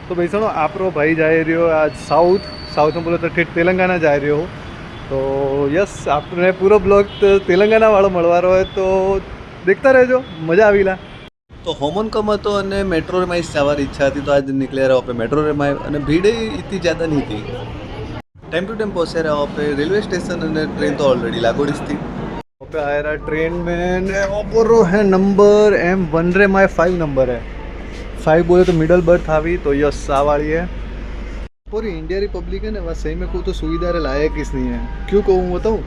तो ભૈસાણો આપણો ભાઈ જઈ રહ્યો આજ સાઉથમાં બોલો તો ઠેઠ તેલંગાના જઈ રહ્યો તો યસ આપણે પૂરો બ્લોગ તેલંગાના વાળો મળવાનો હોય તો દેખતા રહેજો મજા આવીલા तो होमन कम હતો અને મેટ્રો में જવાની ઈચ્છા હતી તો आज निकले रहा पे मेट्रो में અને ભીડ इतनी ज़्यादा नहीं थी टाइम टू टाइम पहुँचे रहा वहाँ पे रेलवे स्टेशन અને ट्रेन तो ऑलरेडी लागोड़ी थी वहाँ पे आया रहा ट्रेन में ओपोरो है नंबर M1 रे माय 5 नंबर है 5 बोले तो मिडल बर्थ आवी तो यस आ वाली है पूरी इंडिया रिपब्लिक है ना वहाँ सही में को तो सुविधा रे लायक किस नहीं है क्यों कहूँ बताऊँ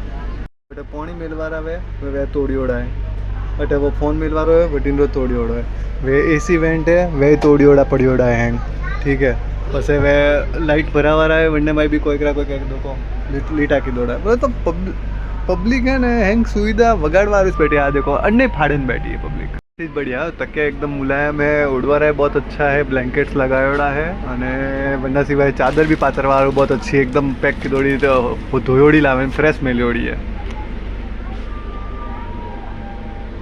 बट पौनी मिलवारा वे तोड़ी ओड़ा है बट वो फोन मिलवारो है बट इन तोड़ी ओड़ो है वे एसी वेंट है वे तोड़ी ओड़ा पड़ी ओड़ा है हैंग ठीक है बस वे लाइट भरा वाला है वनने में भी कोई करा कोई कह दो लीटा की दौड़ा है तो पब्लिक है ना हैंग सुविधा वगाड़वा बैठी आ देखो अन्य फाड़े बैठी है पब्लिक चीज़ बढ़िया तकिया एकदम मुलायम है उड़वा रहा है बहुत अच्छा है ब्लैंकेट्स लगायोड़ा है અને वरना सिवाय चादर भी पातरवाळो बहुत अच्छी एकदम पैक की दौड़ी तो धोयोड़ी लावे फ्रेश मेलोड़ी है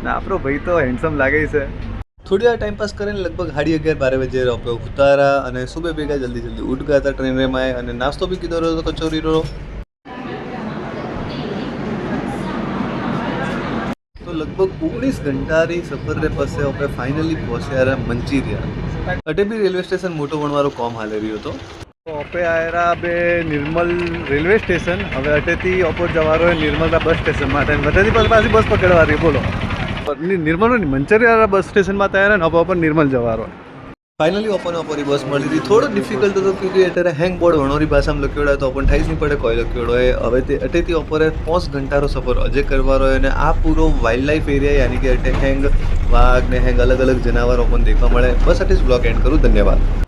ना आपरो भाई तो हैंडसम लागे છે थोड़ी देर टाइम पास करें लगभग 11:30-12 बजे रहो पे उतारा અને सुबह भેगा जल्दी उठ गया था ट्रेन में आए અને नास्तो भी कीधो रहो तो कचोरी रो तो लगभग 19 घंटा री सफर रे पसे ओपे फाइनली पहुंचे रहा मंचीरिया अटे भी रेलवे स्टेशन मोटो बनवारो कॉम हाले रह्यो तो ओपे आया रहा बे निर्मल रेलवे स्टेशन हवे अटेथी ओपो जवारो है निर्मल बस स्टेशन माटे वतेथी पाછી बस पकड़वा रही बोलो निर्मल मंचरिया बस स्टेशन में तैयार है ओपो पर निर्मल जवारो फाइनली ओपन ओपरी बस मળી હતી થોડો ડિફિકલ્ટ હતો क्योंकि અત્યારે હેંગ બોર્ડ વણોરી ભાષામાં લખ્યોડો તો પણ ઠાઈસ નહીં પડે કોઈ લખ્યોડો है હવે તે અટેથી ઓપરે 5 ઘંટાનો સફર અજે કરવાનો है અને આ પૂરો વાઇલ્ડ લાઈફ એરિયા यानी कि અટે હેંગ વાઘ ને હેંગ અલગ અલગ જનાવરો પણ દેખવા મળે બસ અટે જ બ્લોગ એન્ડ કરું ધન્યવાદ